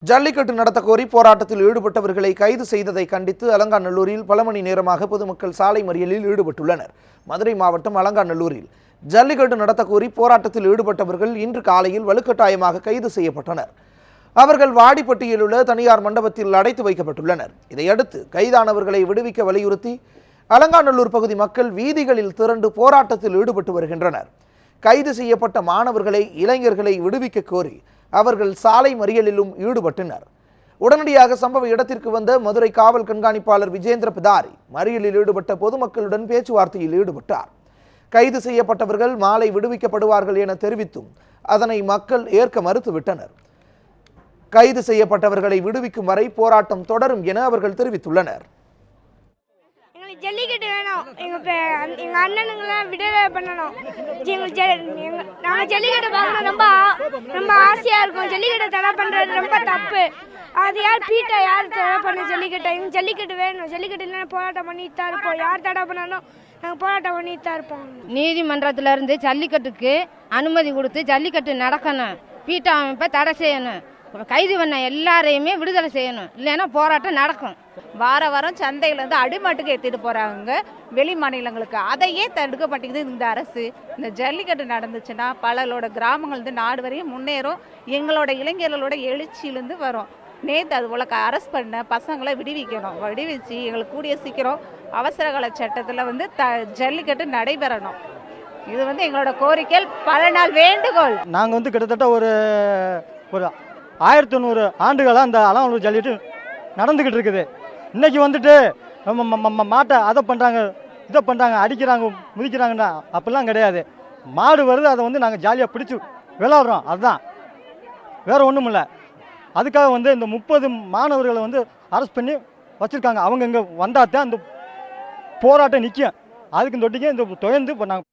ஜல்லிக்கட்டு நடத்த கோரி போராட்டத்தில் ஈடுபட்டவர்களை கைது செய்ததை கண்டித்து அலங்காநல்லூரில் பல மணி நேரமாக பொதுமக்கள் சாலை மறியலில் ஈடுபட்டுள்ளனர். மதுரை மாவட்டம் அலங்காநல்லூரில் ஜல்லிக்கட்டு நடத்த கோரி போராட்டத்தில் ஈடுபட்டவர்கள் இன்று காலையில் வலுக்கட்டாயமாக கைது செய்யப்பட்டனர். அவர்கள் வாடிப்பட்டியில் உள்ள தனியார் மண்டபத்தில் அடைத்து வைக்கப்பட்டுள்ளனர். இதையடுத்து கைதானவர்களை விடுவிக்க வலியுறுத்தி அலங்காநல்லூர் பகுதி மக்கள் வீதிகளில் திரண்டு போராட்டத்தில் ஈடுபட்டு வருகின்றனர். கைது செய்யப்பட்ட மாணவர்களை, இளைஞர்களை விடுவிக்க கோரி அவர்கள் சாலை மறியலிலும் ஈடுபட்டனர். உடனடியாக சம்பவ இடத்திற்கு வந்த மதுரை காவல் கண்காணிப்பாளர் விஜேந்திர பிதாரி மறியலில் ஈடுபட்ட பொதுமக்களுடன் பேச்சுவார்த்தையில் ஈடுபட்டார். கைது செய்யப்பட்டவர்கள் மாலை விடுவிக்கப்படுவார்கள் என தெரிவித்தும் அதனை மக்கள் ஏற்க மறுத்துவிட்டனர். கைது செய்யப்பட்டவர்களை விடுவிக்கும் வரை போராட்டம் தொடரும் என அவர்கள் தெரிவித்துள்ளனர். ஜல்லிக்கட்டு வேணும், எங்க அண்ணனுங்களாம் விடுதலை பண்ணணும். நாங்கள் ஜல்லிக்கட்டு பார்க்கணும், ரொம்ப ஆசையா இருக்கும். ஜல்லிக்கட்டை தடை பண்றது ரொம்ப தப்பு. அது யார் பீட்டை யார் தடை பண்ண ஜல்லிக்கட்டை? எங்க ஜல்லிக்கட்டு வேணும். ஜல்லிக்கட்டு இல்லைன்னா போராட்டம் பண்ணிட்டு தான் இருப்போம். யார் தடை பண்ணாலும் நாங்கள் போராட்டம் பண்ணிட்டு தான் இருப்போம். நீதிமன்றத்துல இருந்து ஜல்லிக்கட்டுக்கு அனுமதி கொடுத்து ஜல்லிக்கட்டு நடக்கணும். பீட்டா அமைப்பை தடை செய்யணும். கைது பண்ண எல்லாரையுமே விடுதலை செய்யணும், இல்லைன்னா போராட்டம் நடக்கும். வாரம் சந்தையிலேருந்து அடிமாட்டுக்கு ஏற்றிட்டு போகிறாங்க வெளி மாநிலங்களுக்கு. அதையே தடுக்க மாட்டேங்குது இந்த அரசு. இந்த ஜல்லிக்கட்டு நடந்துச்சுன்னா பலரோட கிராமங்கள்ந்து நாடு வரையும் முன்னேறும். எங்களோட இளைஞர்களோட எழுச்சியிலேருந்து வரும். நேற்று அது போல் அரெஸ்ட் பண்ண பசங்களை விடுவிக்கணும். விடுவிச்சு எங்களுக்கு கூடிய சீக்கிரம் அவசரகால சட்டத்தில் ஜல்லிக்கட்டு நடைபெறணும். இது எங்களோட கோரிக்கை, பல நாள் வேண்டுகோள். நாங்கள் கிட்டத்தட்ட ஒரு 1900 ஆண்டுகளாக அந்த அலங்காநல்லூர் ஜல்லிக்கட்டு நடந்துக்கிட்டு இருக்குது. இன்றைக்கி மாட்டை அதை பண்ணுறாங்க, இதை பண்ணுறாங்க, அடிக்கிறாங்க, முதிக்கிறாங்கன்னா அப்படிலாம் கிடையாது. மாடு வருது, அதை நாங்கள் ஜாலியாக பிடிச்சி விளாட்றோம். அதுதான், வேறு ஒன்றும் இல்லை. அதுக்காக இந்த 30 மாணவர்களை அரெஸ்ட் பண்ணி வச்சுருக்காங்க. அவங்க இங்கே வந்தால் தான் அந்த போராட்டம் நிற்கும். அதுக்கு தொட்டிக்கு இந்த தொடர்ந்து இப்போ நாங்கள்